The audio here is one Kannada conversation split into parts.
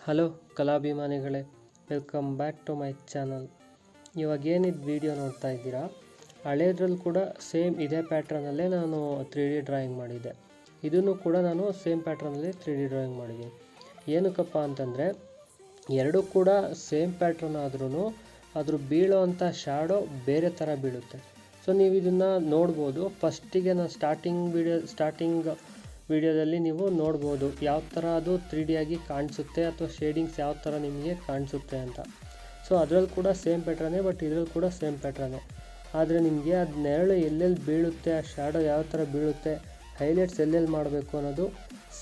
ಹಲೋ ಕಲಾಭಿಮಾನಿಗಳೇ, welcome back to my channel. ಇವಾಗ ಏನಿದು ವಿಡಿಯೋ ನೋಡ್ತಾ ಇದ್ದೀರಾ, ಹಳೇದ್ರಲ್ಲಿ ಕೂಡ ಸೇಮ್ ಇದೇ ಪ್ಯಾಟ್ರನಲ್ಲೇ ನಾನು 3D ಡ್ರಾಯಿಂಗ್ ಮಾಡಿದ್ದೆ. ಇದನ್ನು ಕೂಡ ನಾನು ಸೇಮ್ ಪ್ಯಾಟ್ರನಲ್ಲಿ 3D ಡ್ರಾಯಿಂಗ್ ಮಾಡಿದ್ದೀನಿ. ಏನಕ್ಕಪ್ಪ ಅಂತಂದರೆ ಎರಡೂ ಕೂಡ ಸೇಮ್ ಪ್ಯಾಟ್ರನ್ ಆದ್ರೂ ಅದ್ರ ಬೀಳೋ ಅಂಥ ಶ್ಯಾಡೋ ಬೇರೆ ಥರ ಬೀಳುತ್ತೆ. ಸೊ ನೀವು ಇದನ್ನು ನೋಡ್ಬೋದು. ಫಸ್ಟಿಗೆ ನಾನು ಸ್ಟಾರ್ಟಿಂಗ್ ವಿಡಿಯೋದಲ್ಲಿ ನೀವು ನೋಡ್ಬೋದು ಯಾವ ಥರ ಅದು 3D ಆಗಿ ಕಾಣಿಸುತ್ತೆ ಅಥವಾ ಶೇಡಿಂಗ್ಸ್ ಯಾವ ಥರ ನಿಮಗೆ ಕಾಣಿಸುತ್ತೆ ಅಂತ. ಸೊ ಅದರಲ್ಲಿ ಕೂಡ ಸೇಮ್ ಪ್ಯಾಟ್ರನ್ನೇ, ಬಟ್ ಇದರಲ್ಲಿ ಕೂಡ ಸೇಮ್ ಪ್ಯಾಟ್ರನ್ನೇ. ಆದರೆ ನಿಮಗೆ ಅದು ನೆರಳು ಎಲ್ಲೆಲ್ಲಿ ಬೀಳುತ್ತೆ, ಆ ಶ್ಯಾಡೋ ಯಾವ ಥರ ಬೀಳುತ್ತೆ, ಹೈಲೈಟ್ಸ್ ಎಲ್ಲೆಲ್ಲಿ ಮಾಡಬೇಕು ಅನ್ನೋದು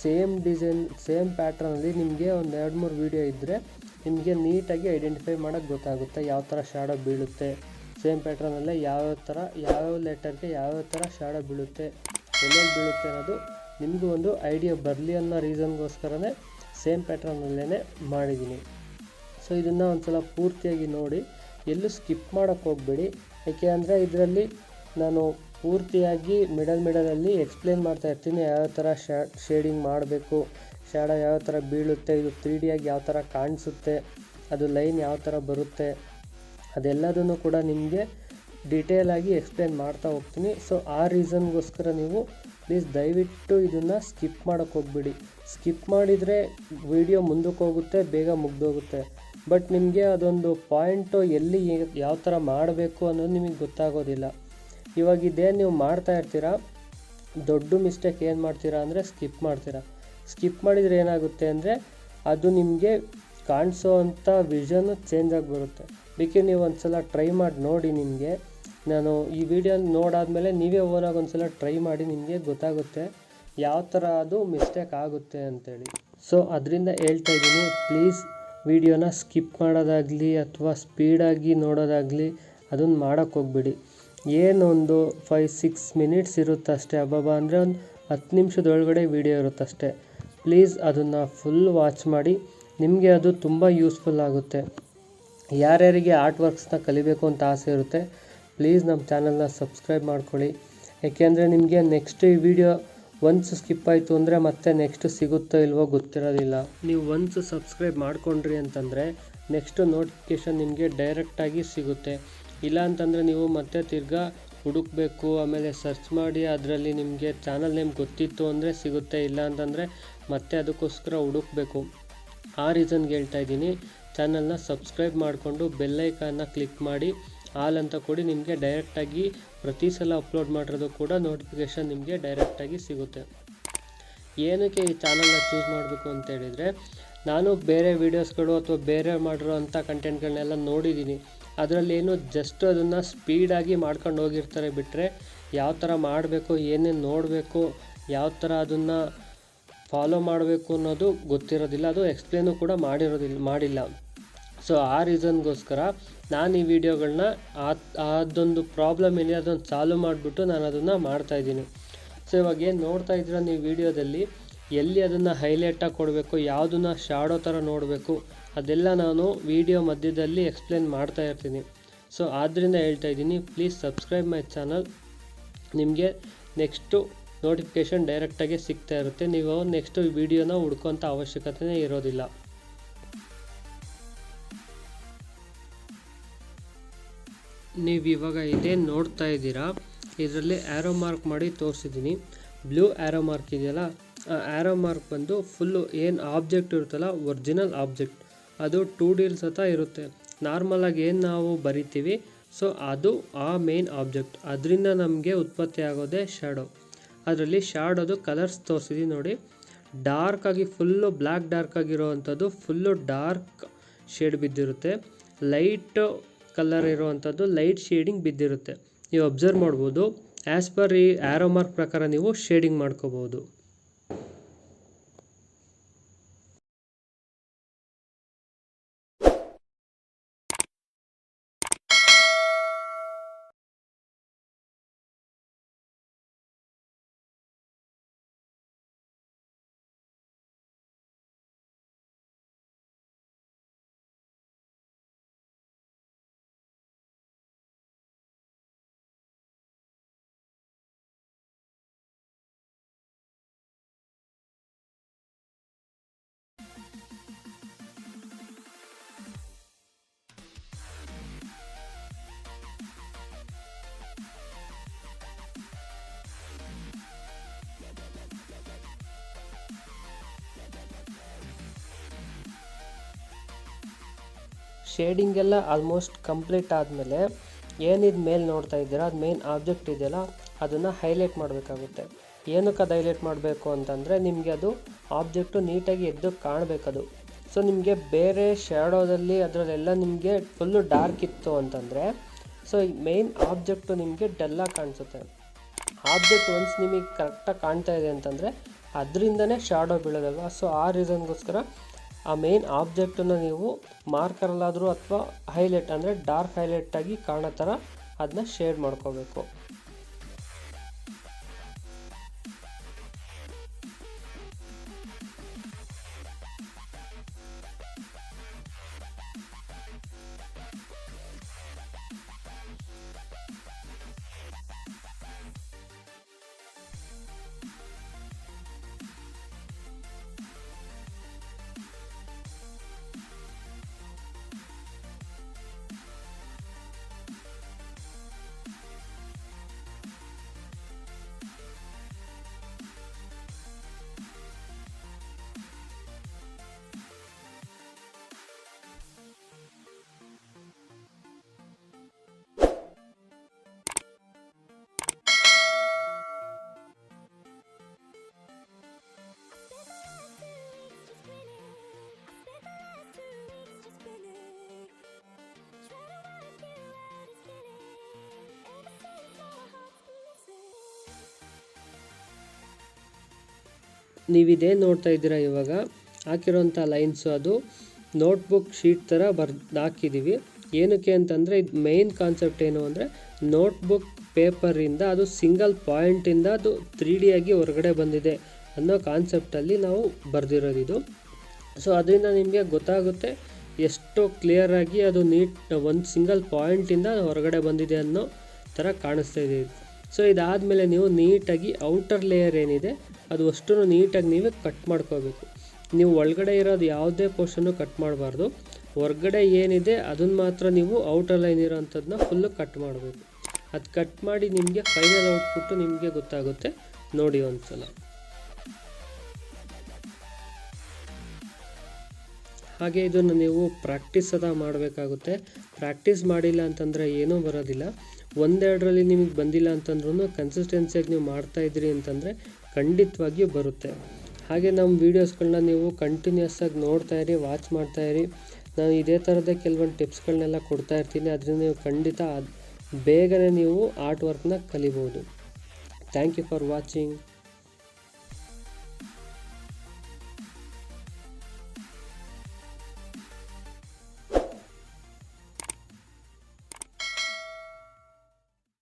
ಸೇಮ್ ಡಿಸೈನ್ ಸೇಮ್ ಪ್ಯಾಟ್ರನಲ್ಲಿ ನಿಮಗೆ ಒಂದು 2-3 ವೀಡಿಯೋ ಇದ್ದರೆ ನಿಮಗೆ ನೀಟಾಗಿ ಐಡೆಂಟಿಫೈ ಮಾಡೋಕ್ಕೆ ಗೊತ್ತಾಗುತ್ತೆ ಯಾವ ಥರ ಶ್ಯಾಡೋ ಬೀಳುತ್ತೆ. ಸೇಮ್ ಪ್ಯಾಟ್ರನಲ್ಲೇ ಯಾವ್ಯಾವ ಲೆಟರ್ಗೆ ಯಾವ್ಯಾವ ಥರ ಶ್ಯಾಡೋ ಬೀಳುತ್ತೆ, ಎಲ್ಲೆಲ್ಲಿ ಬೀಳುತ್ತೆ ಅನ್ನೋದು ನಿಮಗೂ ಒಂದು ಐಡಿಯಾ ಬರಲಿ ಅನ್ನೋ ರೀಸನ್ಗೋಸ್ಕರನೇ ಸೇಮ್ ಪ್ಯಾಟ್ರನಲ್ಲೇ ಮಾಡಿದ್ದೀನಿ. ಸೊ ಇದನ್ನು ಒಂದು ಸಲ ಪೂರ್ತಿಯಾಗಿ ನೋಡಿ, ಎಲ್ಲೂ ಸ್ಕಿಪ್ ಮಾಡೋಕ್ಕೆ ಹೋಗಬೇಡಿ. ಯಾಕೆ ಅಂದರೆ ಇದರಲ್ಲಿ ನಾನು ಪೂರ್ತಿಯಾಗಿ ಮಿಡಲಲ್ಲಿ ಎಕ್ಸ್ಪ್ಲೇನ್ ಮಾಡ್ತಾ ಇರ್ತೀನಿ ಯಾವ ಥರ ಶೇಡಿಂಗ್ ಮಾಡಬೇಕು, ಶ್ಯಾಡೋ ಯಾವ ಥರ ಬೀಳುತ್ತೆ, ಇದು 3D ಆಗಿ ಯಾವ ಥರ ಕಾಣಿಸುತ್ತೆ, ಅದು ಲೈನ್ ಯಾವ ಥರ ಬರುತ್ತೆ, ಅದೆಲ್ಲದನ್ನು ಕೂಡ ನಿಮಗೆ ಡೀಟೇಲಾಗಿ ಎಕ್ಸ್ಪ್ಲೇನ್ ಮಾಡ್ತಾ ಹೋಗ್ತೀನಿ. ಸೊ ಆ ರೀಸನ್ಗೋಸ್ಕರ ನೀವು ಪ್ಲೀಸ್ ದಯವಿಟ್ಟು ಇದನ್ನು ಸ್ಕಿಪ್ ಮಾಡೋಕ್ಕೆ ಹೋಗ್ಬಿಡಿ. ಸ್ಕಿಪ್ ಮಾಡಿದರೆ ವಿಡಿಯೋ ಮುಂದಕ್ಕೆ ಹೋಗುತ್ತೆ, ಬೇಗ ಮುಗ್ದೋಗುತ್ತೆ. ಬಟ್ ನಿಮಗೆ ಅದೊಂದು ಪಾಯಿಂಟು ಎಲ್ಲಿ ಯಾವ ಥರ ಮಾಡಬೇಕು ಅನ್ನೋದು ನಿಮಗೆ ಗೊತ್ತಾಗೋದಿಲ್ಲ. ಇವಾಗ ಇದೇನು ನೀವು ಮಾಡ್ತಾ ಇರ್ತೀರಾ, ದೊಡ್ಡ ಮಿಸ್ಟೇಕ್ ಏನು ಮಾಡ್ತೀರಾ ಅಂದರೆ ಸ್ಕಿಪ್ ಮಾಡ್ತೀರಾ. ಸ್ಕಿಪ್ ಮಾಡಿದರೆ ಏನಾಗುತ್ತೆ ಅಂದರೆ ಅದು ನಿಮಗೆ ಕಾಣಿಸೋ ಅಂಥ ವಿಷನ್ನು ಚೇಂಜ್ ಆಗಿ ಬರುತ್ತೆ. ಬೇಕೆ ನೀವು ಒಂದು ಸಲ ಟ್ರೈ ಮಾಡಿ ನೋಡಿ. ನಿಮಗೆ ನಾನು ಈ ವಿಡಿಯೋ ನೋಡಾದಮೇಲೆ ನೀವೇ ಓನಾಗಿ ಒಂದು ಸಲ ಟ್ರೈ ಮಾಡಿ, ನಿಮಗೆ ಗೊತ್ತಾಗುತ್ತೆ ಯಾವ ಥರ ಅದು ಮಿಸ್ಟೇಕ್ ಆಗುತ್ತೆ ಅಂಥೇಳಿ. ಸೊ ಅದರಿಂದ ಹೇಳ್ತಾ ಇದ್ದೀನಿ, ಪ್ಲೀಸ್ ವಿಡಿಯೋನ ಸ್ಕಿಪ್ ಮಾಡೋದಾಗಲಿ ಅಥವಾ ಸ್ಪೀಡಾಗಿ ನೋಡೋದಾಗಲಿ ಅದನ್ನು ಮಾಡೋಕ್ಕೆ ಹೋಗ್ಬಿಡಿ. ಏನೊಂದು 5-6 ಮಿನಿಟ್ಸ್ ಇರುತ್ತೆ ಅಷ್ಟೇ, ಅಬ್ಬಬ್ಬ ಅಂದರೆ ಒಂದು 10 ನಿಮಿಷದೊಳಗಡೆ ವಿಡಿಯೋ ಇರುತ್ತಷ್ಟೇ. ಪ್ಲೀಸ್ ಅದನ್ನು ಫುಲ್ ವಾಚ್ ಮಾಡಿ, ನಿಮಗೆ ಅದು ತುಂಬ ಯೂಸ್ಫುಲ್ ಆಗುತ್ತೆ. ಯಾರ್ಯಾರಿಗೆ ಆರ್ಟ್ ವರ್ಕ್ಸ್ನ ಕಲಿಬೇಕು ಅಂತ ಆಸೆ ಇರುತ್ತೆ, ಪ್ಲೀಸ್ ನಮ್ಮ ಚಾನಲ್ನ ಸಬ್ಸ್ಕ್ರೈಬ್ ಮಾಡ್ಕೊಳ್ಳಿ. ಯಾಕೆಂದರೆ ನಿಮಗೆ ನೆಕ್ಸ್ಟ್ ಈ ವಿಡಿಯೋ ಒನ್ಸ್ ಸ್ಕಿಪ್ ಆಯಿತು ಅಂದರೆ ಮತ್ತೆ ನೆಕ್ಸ್ಟ್ ಸಿಗುತ್ತೋ ಇಲ್ವೋ ಗೊತ್ತಿರೋದಿಲ್ಲ. ನೀವು ಒನ್ಸ್ ಸಬ್ಸ್ಕ್ರೈಬ್ ಮಾಡ್ಕೊಂಡ್ರಿ ಅಂತಂದರೆ ನೆಕ್ಸ್ಟ್ ನೋಟಿಫಿಕೇಷನ್ ನಿಮಗೆ ಡೈರೆಕ್ಟಾಗಿ ಸಿಗುತ್ತೆ. ಇಲ್ಲ ಅಂತಂದರೆ ನೀವು ಮತ್ತೆ ತಿರ್ಗಾ ಹುಡುಕಬೇಕು, ಆಮೇಲೆ ಸರ್ಚ್ ಮಾಡಿ ಅದರಲ್ಲಿ ನಿಮಗೆ ಚಾನಲ್ ನೇಮ್ ಗೊತ್ತಿತ್ತು ಅಂದರೆ ಸಿಗುತ್ತೆ, ಇಲ್ಲ ಅಂತಂದರೆ ಮತ್ತೆ ಅದಕ್ಕೋಸ್ಕರ ಹುಡುಕಬೇಕು. ಆ ರೀಸನ್ಗೆ ಹೇಳ್ತಾ ಇದ್ದೀನಿ, ಚಾನಲ್ನ ಸಬ್ಸ್ಕ್ರೈಬ್ ಮಾಡಿಕೊಂಡು ಬೆಲ್ಲೈಕನ್ನ ಕ್ಲಿಕ್ ಮಾಡಿ ಆಲ್ ಅಂತ ಕೊಡಿ. ನಿಮಗೆ ಡೈರೆಕ್ಟಾಗಿ ಪ್ರತಿ ಸಲ ಅಪ್ಲೋಡ್ ಮಾಡಿರೋದು ಕೂಡ ನೋಟಿಫಿಕೇಷನ್ ನಿಮಗೆ ಡೈರೆಕ್ಟಾಗಿ ಸಿಗುತ್ತೆ. ಏನಕ್ಕೆ ಈ ಚಾನಲ್ನ ಚೂಸ್ ಮಾಡಬೇಕು ಅಂತ ಹೇಳಿದರೆ, ನಾನು ಬೇರೆ ವೀಡಿಯೋಸ್ಗಳು ಅಥವಾ ಬೇರೆ ಮಾಡಿರೋ ಅಂಥ ಕಂಟೆಂಟ್ಗಳನ್ನೆಲ್ಲ ನೋಡಿದ್ದೀನಿ. ಅದರಲ್ಲೇನು ಜಸ್ಟ್ ಅದನ್ನು ಸ್ಪೀಡಾಗಿ ಮಾಡ್ಕೊಂಡು ಹೋಗಿರ್ತಾರೆ ಬಿಟ್ಟರೆ ಯಾವ ಥರ ಮಾಡಬೇಕು, ಏನೇನು ನೋಡಬೇಕು, ಯಾವ ಥರ ಅದನ್ನು ಫಾಲೋ ಮಾಡಬೇಕು ಅನ್ನೋದು ಗೊತ್ತಿರೋದಿಲ್ಲ. ಅದು ಎಕ್ಸ್ಪ್ಲೇನು ಕೂಡ ಮಾಡಿಲ್ಲ. ಸೊ ಆ ರೀಸನ್ಗೋಸ್ಕರ ನಾನು ಈ ವಿಡಿಯೋಗಳನ್ನ ಅದೊಂದು ಪ್ರಾಬ್ಲಮ್ ಏನಿದೆ ಅದನ್ನು ಸಾಲ್ವ್ ಮಾಡಿಬಿಟ್ಟು ನಾನು ಅದನ್ನು ಮಾಡ್ತಾಯಿದ್ದೀನಿ. ಸೊ ಇವಾಗ ಏನು ನೋಡ್ತಾ ಇದ್ದೀರ ನೀವು ವಿಡಿಯೋದಲ್ಲಿ, ಎಲ್ಲಿ ಅದನ್ನು ಹೈಲೈಟಾಗಿ ಕೊಡಬೇಕು, ಯಾವುದನ್ನು ಶ್ಯಾಡೋ ಥರ ನೋಡಬೇಕು, ಅದೆಲ್ಲ ನಾನು ವಿಡಿಯೋ ಮಧ್ಯದಲ್ಲಿ ಎಕ್ಸ್ಪ್ಲೇನ್ ಮಾಡ್ತಾ ಇರ್ತೀನಿ. ಸೊ ಆದ್ದರಿಂದ ಹೇಳ್ತಾ ಇದ್ದೀನಿ, ಪ್ಲೀಸ್ ಸಬ್ಸ್ಕ್ರೈಬ್ ಮೈ ಚಾನಲ್. ನಿಮಗೆ ನೆಕ್ಸ್ಟು ನೋಟಿಫಿಕೇಷನ್ ಡೈರೆಕ್ಟಾಗಿ ಸಿಗ್ತಾ ಇರುತ್ತೆ. ನೀವು ನೆಕ್ಸ್ಟು ವಿಡಿಯೋನ ಹುಡ್ಕೋಂಥ ಅವಶ್ಯಕತೆಯೇ ಇರೋದಿಲ್ಲ. ನೀವು ಇವಾಗ ಇದೇನು ನೋಡ್ತಾ ಇದ್ದೀರಾ, ಇದರಲ್ಲಿ ಆ್ಯರೋ ಮಾರ್ಕ್ ಮಾಡಿ ತೋರಿಸಿದ್ದೀನಿ. ಬ್ಲೂ ಆ್ಯರೋ ಮಾರ್ಕ್ ಇದೆಯಲ್ಲ, ಆ ಆ್ಯರೋ ಮಾರ್ಕ್ ಬಂದು ಫುಲ್ಲು ಏನು ಆಬ್ಜೆಕ್ಟ್ ಇರುತ್ತಲ್ಲ, ಒರಿಜಿನಲ್ ಆಬ್ಜೆಕ್ಟ್ ಅದು 2D ಸತ ಇರುತ್ತೆ. ನಾರ್ಮಲಾಗಿ ಏನು ನಾವು ಬರಿತೀವಿ, ಸೊ ಅದು ಆ ಮೇನ್ ಆಬ್ಜೆಕ್ಟ್, ಅದರಿಂದ ನಮಗೆ ಉತ್ಪತ್ತಿ ಆಗೋದೇ ಶ್ಯಾಡೋ. ಅದರಲ್ಲಿ ಶ್ಯಾಡೋದು ಕಲರ್ಸ್ ತೋರಿಸಿದ್ದೀನಿ ನೋಡಿ. ಡಾರ್ಕಾಗಿ ಫುಲ್ಲು ಬ್ಲ್ಯಾಕ್ ಡಾರ್ಕ್ ಆಗಿರೋ ಅಂಥದ್ದು ಫುಲ್ಲು ಡಾರ್ಕ್ ಶೇಡ್ ಬಿದ್ದಿರುತ್ತೆ. ಲೈಟ್ ಕಲರ್ ಇರುವಂಥದ್ದು ಲೈಟ್ ಶೇಡಿಂಗ್ ಬಿದ್ದಿರುತ್ತೆ. ನೀವು ಅಬ್ಸರ್ವ್ ಮಾಡ್ಬೋದು. ಆ್ಯಸ್ ಪರ್ ಈ ಆ್ಯರೋ ಮಾರ್ಕ್ ಪ್ರಕಾರ ನೀವು ಶೇಡಿಂಗ್ ಮಾಡ್ಕೋಬೋದು. ಶೇಡಿಂಗ್ ಎಲ್ಲ ಆಲ್ಮೋಸ್ಟ್ ಕಂಪ್ಲೀಟ್ ಆದಮೇಲೆ ಏನಿದು ಮೇಲೆ ನೋಡ್ತಾ ಇದ್ದೀರಾ ಅದು ಮೇನ್ ಆಬ್ಜೆಕ್ಟ್ ಇದೆಯಲ್ಲ ಅದನ್ನು ಹೈಲೈಟ್ ಮಾಡಬೇಕಾಗುತ್ತೆ. ಏನಕ್ಕೆ ಅದು ಹೈಲೈಟ್ ಮಾಡಬೇಕು ಅಂತಂದರೆ ನಿಮಗೆ ಅದು ಆಬ್ಜೆಕ್ಟು ನೀಟಾಗಿ ಎದ್ದು ಕಾಣಬೇಕದು. ಸೊ ನಿಮಗೆ ಬೇರೆ ಶ್ಯಾಡೋದಲ್ಲಿ ಅದರಲ್ಲೆಲ್ಲ ನಿಮಗೆ ಫುಲ್ಲು ಡಾರ್ಕ್ ಇತ್ತು ಅಂತಂದರೆ ಸೊ ಮೇನ್ ಆಬ್ಜೆಕ್ಟು ನಿಮಗೆ ಡಲ್ಲಾಗಿ ಕಾಣಿಸುತ್ತೆ. ಆಬ್ಜೆಕ್ಟ್ ಒನ್ಸ್ ನಿಮಗೆ ಕರೆಕ್ಟಾಗಿ ಕಾಣ್ತಾ ಇದೆ ಅಂತಂದರೆ ಅದರಿಂದನೇ ಶ್ಯಾಡೋ ಬೀಳೋದಲ್ವ. ಸೊ ಆ ರೀಸನ್ಗೋಸ್ಕರ ಆ ಮೇನ್ ಆಬ್ಜೆಕ್ಟನ್ನು ನೀವು ಮಾರ್ಕರಲ್ಲಾದರೂ ಅಥವಾ ಹೈಲೈಟ್ ಅಂದರೆ ಡಾರ್ಕ್ ಹೈಲೈಟಾಗಿ ಕಾಣೋ ಥರ ಅದನ್ನ ಶೇಡ್ ಮಾಡ್ಕೋಬೇಕು. ನೀವಿದೇನು ನೋಡ್ತಾ ಇದ್ದೀರಾ ಇವಾಗ ಹಾಕಿರೋಂಥ ಲೈನ್ಸು ಅದು ನೋಟ್ಬುಕ್ ಶೀಟ್ ಥರ ಹಾಕಿದ್ದೀವಿ. ಏನಕ್ಕೆ ಅಂತಂದರೆ ಇದು ಮೇನ್ ಕಾನ್ಸೆಪ್ಟ್ ಏನು ಅಂದರೆ ನೋಟ್ಬುಕ್ ಪೇಪರಿಂದ ಅದು ಸಿಂಗಲ್ ಪಾಯಿಂಟಿಂದ ಅದು 3D ಆಗಿ ಹೊರಗಡೆ ಬಂದಿದೆ ಅನ್ನೋ ಕಾನ್ಸೆಪ್ಟಲ್ಲಿ ನಾವು ಬರೆದಿರೋದಿದು. ಸೊ ಅದರಿಂದ ನಿಮಗೆ ಗೊತ್ತಾಗುತ್ತೆ ಎಷ್ಟು ಕ್ಲಿಯರಾಗಿ ಅದು ಒಂದು ಸಿಂಗಲ್ ಪಾಯಿಂಟಿಂದ ಹೊರಗಡೆ ಬಂದಿದೆ ಅನ್ನೋ ಥರ ಕಾಣಿಸ್ತಾ ಇದೆ. ಸೊ ಇದಾದಮೇಲೆ ನೀವು ನೀಟಾಗಿ ಔಟರ್ ಲೇಯರ್ ಏನಿದೆ ಅದು ಅಷ್ಟು ನೀಟಾಗಿ ನೀವೇ ಕಟ್ ಮಾಡ್ಕೋಬೇಕು. ನೀವು ಒಳಗಡೆ ಇರೋದು ಯಾವುದೇ ಪೋರ್ಷನ್ನು ಕಟ್ ಮಾಡಬಾರ್ದು. ಹೊರಗಡೆ ಏನಿದೆ ಅದನ್ನು ಮಾತ್ರ ನೀವು ಔಟರ್ ಲೈನ್ ಇರೋಂಥದ್ದನ್ನ ಫುಲ್ಲು ಕಟ್ ಮಾಡಬೇಕು. ಅದು ಕಟ್ ಮಾಡಿ ನಿಮಗೆ ಫೈನಲ್ ಔಟ್ಪುಟ್ಟು ನಿಮಗೆ ಗೊತ್ತಾಗುತ್ತೆ, ನೋಡಿ ಒಂದ್ಸಲ. ಹಾಗೆ ಇದನ್ನು ನೀವು ಪ್ರಾಕ್ಟೀಸ್ ಸದಾ ಮಾಡಬೇಕಾಗುತ್ತೆ. ಪ್ರಾಕ್ಟೀಸ್ ಮಾಡಿಲ್ಲ ಅಂತಂದರೆ ಏನೂ ಬರೋದಿಲ್ಲ. ಒಂದೆರಡರಲ್ಲಿ ನಿಮಗೆ ಬಂದಿಲ್ಲ ಅಂತಂದ್ರೂ ಕನ್ಸಿಸ್ಟೆನ್ಸಿಯಾಗಿ ನೀವು ಮಾಡ್ತಾಯಿದ್ರಿ ಅಂತಂದರೆ ಖಂಡಿತವಾಗಿಯೂ ಬರುತ್ತೆ. ಹಾಗೆ ನಮ್ಮ ವೀಡಿಯೋಸ್ಗಳನ್ನ ನೀವು ಕಂಟಿನ್ಯೂಸ್ ಆಗಿ ನೋಡ್ತಾಯಿರಿ, ವಾಚ್ ಮಾಡ್ತಾಯಿರಿ. ನಾನು ಇದೇ ಥರದ ಕೆಲವೊಂದು ಟಿಪ್ಸ್ಗಳನ್ನೆಲ್ಲ ಕೊಡ್ತಾಯಿರ್ತೀನಿ. ಅದರಿಂದ ನೀವು ಖಂಡಿತ ಬೇಗನೆ ನೀವು ಆರ್ಟ್ ವರ್ಕ್ನ ಕಲಿಬೋದು. Thank you for watching.